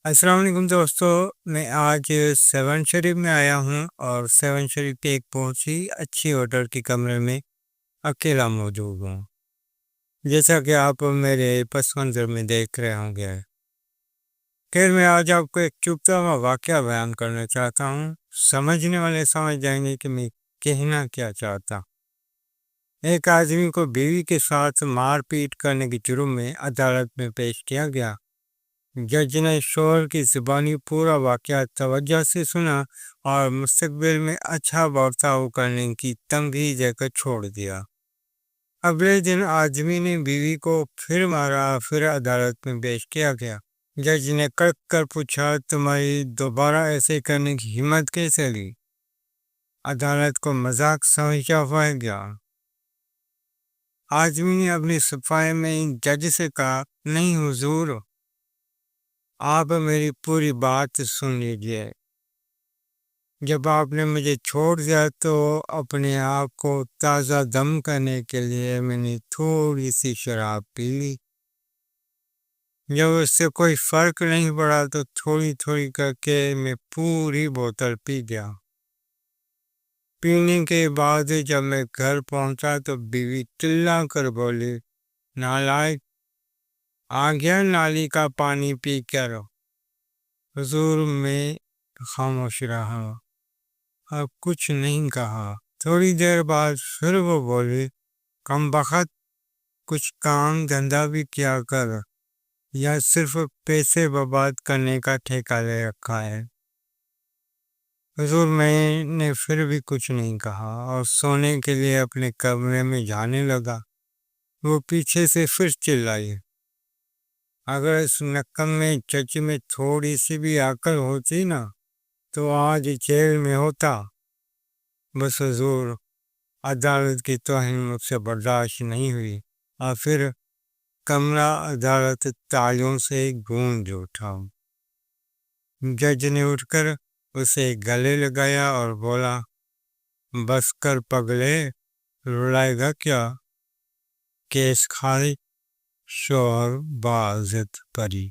السلام علیکم دوستو، میں آج سیون شریف میں آیا ہوں اور سیون شریف کے ایک بہت ہی اچھی ہوٹل کے کمرے میں اکیلا موجود ہوں، جیسا کہ آپ میرے پس منظر میں دیکھ رہے ہوں گے۔ خیر، میں آج آپ کو ایک چبھتا ہوا واقعہ بیان کرنا چاہتا ہوں۔ سمجھنے والے سمجھ جائیں گے کہ میں کہنا کیا چاہتا۔ ایک آدمی کو بیوی کے ساتھ مار پیٹ کرنے کے جرم میں عدالت میں پیش کیا گیا۔ جج نے شوہر کی زبانی پورا واقعہ توجہ سے سنا اور مستقبل میں اچھا برتاؤ کرنے کی تنبیہ دے کر چھوڑ دیا۔ اگلے دن آدمی نے بیوی کو پھر مارا، پھر عدالت میں پیش کیا گیا۔ جج نے کڑک کر پوچھا، تمہاری دوبارہ ایسے کرنے کی ہمت کیسے لی؟ عدالت کو مذاق سمجھا ہوا گیا۔ آدمی نے اپنی صفائی میں جج سے کہا، نہیں حضور، آپ میری پوری بات سن لیجئے۔ جب آپ نے مجھے چھوڑ دیا تو اپنے آپ کو تازہ دم کرنے کے لیے میں نے تھوڑی سی شراب پی لی۔ جب اس سے کوئی فرق نہیں پڑا تو تھوڑی تھوڑی کر کے میں پوری بوتل پی گیا۔ پینے کے بعد جب میں گھر پہنچا تو بیوی چلا کر بولی، نالائق، آ گیا نالی کا پانی پی کر۔ حضور، میں خاموش رہا، اب کچھ نہیں کہا۔ تھوڑی دیر بعد پھر وہ بولی، کم بخت، کچھ کام دھندا بھی کیا کر، یا صرف پیسے برباد کرنے کا ٹھیکہ لے رکھا ہے؟ حضور، میں نے پھر بھی کچھ نہیں کہا اور سونے کے لیے اپنے کمرے میں جانے لگا۔ وہ پیچھے سے پھر چلائی، اگر اس نکمے جج میں تھوڑی سی بھی عقل ہوتی نا تو آج جیل میں ہوتا۔ بس حضور، عدالت کی توہین مجھ سے برداشت نہیں ہوئی اور پھر کمرہ عدالت تالیوں سے گونج اٹھا۔ جج نے اٹھ کر اسے گلے لگایا اور بولا، بس کر پگلے، رلائے گا کیا؟ کیس خارج، شوہر باعزت بری۔